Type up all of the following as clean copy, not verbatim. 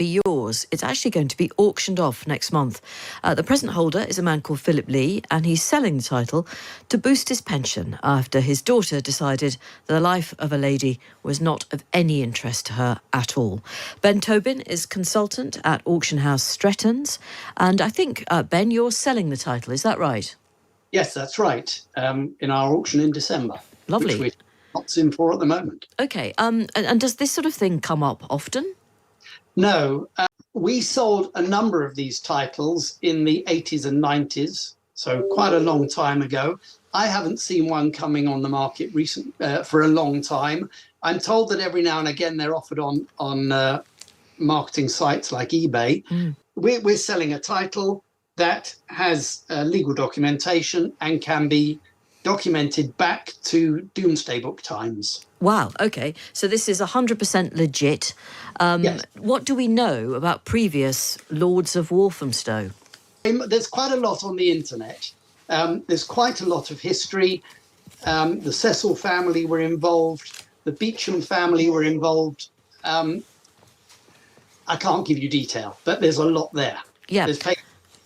Be yours. It's actually going to be auctioned off next month. The present holder is a man called Philip Lee, and he's selling the title to boost his pension after his daughter decided the life of a lady was not of any interest to her at all. Ben Tobin is consultant at auction house Stretton's, and I think, Ben, you're selling the title, is that right? Yes, that's right, in our auction in December. Lovely. Which we're lots in for at the moment. OK, and does this sort of thing come up often? No, we sold a number of these titles in the 80s and 90s, so quite a long time ago. I haven't seen one coming on the market for a long time. I'm told that every now and again they're offered on marketing sites like eBay. We're selling a title that has legal documentation and can be documented back to Domesday Book times. Wow, OK. So this is 100% legit. Yes. What do we know about previous Lords of Walthamstow? There's quite a lot on the internet. There's quite a lot of history. The Cecil family were involved. The Beecham family were involved. I can't give you detail, but there's a lot there. Yeah. There's papers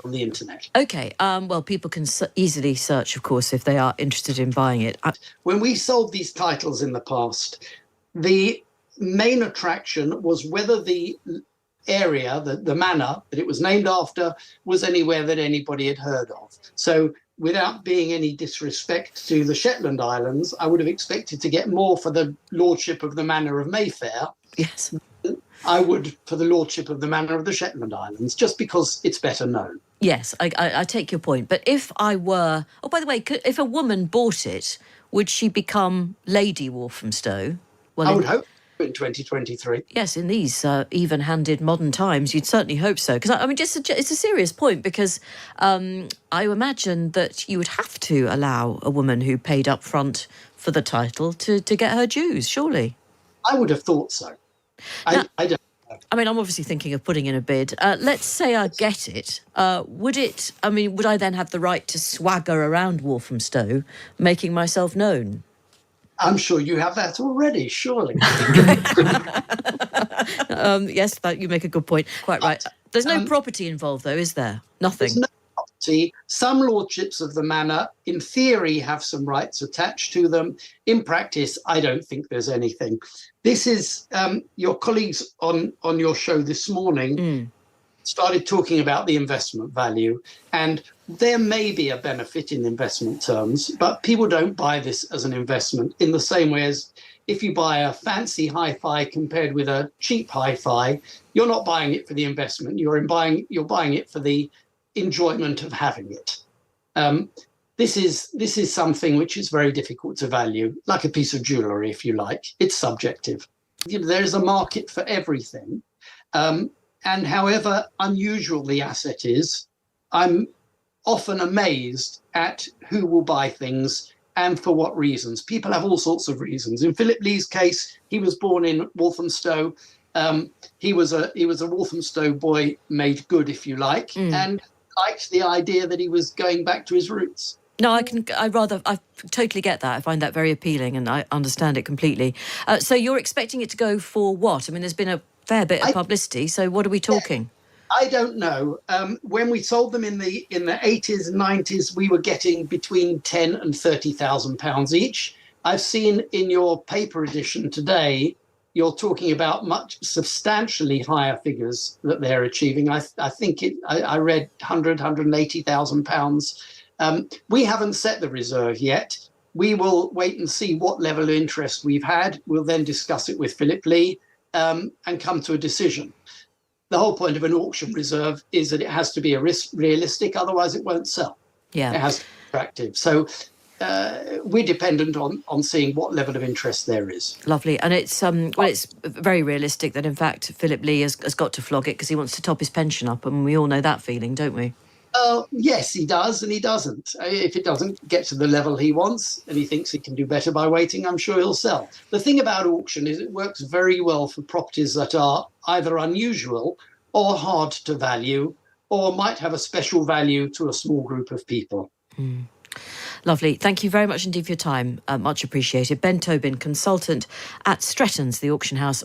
on the internet. OK, well, people can easily search, of course, if they are interested in buying it. When we sold these titles in the past, the main attraction was whether the area, the manor that it was named after, was anywhere that anybody had heard of. So without being any disrespect to the Shetland Islands, I would have expected to get more for the lordship of the Manor of Mayfair. Yes. I would for the lordship of the Manor of the Shetland Islands, just because it's better known. Yes, I take your point. But if I were... Oh, by the way, if a woman bought it, would she become Lady Walthamstow? Well, I would hope in 2023. Yes, in these even-handed modern times, you'd certainly hope so. Because, I mean, it's a serious point, because I imagine that you would have to allow a woman who paid up front for the title to get her dues, surely. I would have thought so. I don't know. I mean, I'm obviously thinking of putting in a bid. Let's say I get it. Would I then have the right to swagger around Walthamstow, making myself known? I'm sure you have that already, surely. Yes, you make a good point. Quite right. There's no property involved, though, is there? Nothing. There's no property. Some lordships of the manor, in theory, have some rights attached to them. In practice, I don't think there's anything. This is your colleagues on your show this morning started talking about the investment value, and there may be a benefit in investment terms, but people don't buy this as an investment in the same way as if you buy a fancy hi-fi compared with a cheap hi-fi, you're not buying it for the investment. You're buying it for the enjoyment of having it. This is something which is very difficult to value, like a piece of jewellery, if you like. It's subjective. There is a market for everything. And however unusual the asset is, I'm often amazed at who will buy things and for what reasons. People have all sorts of reasons. In Philip Lee's case, he was born in Walthamstow. He was a Walthamstow boy made good, if you like, and liked the idea that he was going back to his roots. No, I totally get that. I find that very appealing, and I understand it completely. So you're expecting it to go for what? I mean, there's been a fair bit of publicity, so what are we talking? I don't know. When we sold them in the 80s and 90s, we were getting between £10,000 and £30,000 each. I've seen in your paper edition today, you're talking about substantially higher figures that they're achieving. I think I read £180,000. We haven't set the reserve yet. We will wait and see what level of interest we've had. We'll then discuss it with Philip Lee and come to a decision. The whole point of an auction reserve is that it has to be realistic, otherwise it won't sell. Yeah. It has to be attractive. So we're dependent on seeing what level of interest there is. Lovely. And it's it's very realistic that, in fact, Philip Lee has got to flog it because he wants to top his pension up, and we all know that feeling, don't we? Yes, he does, and he doesn't. If it doesn't get to the level he wants and he thinks he can do better by waiting, I'm sure he'll sell. The thing about auction is it works very well for properties that are either unusual or hard to value or might have a special value to a small group of people. Lovely. Thank you very much indeed for your time. Much appreciated. Ben Tobin, consultant at Stretton's, the auction house.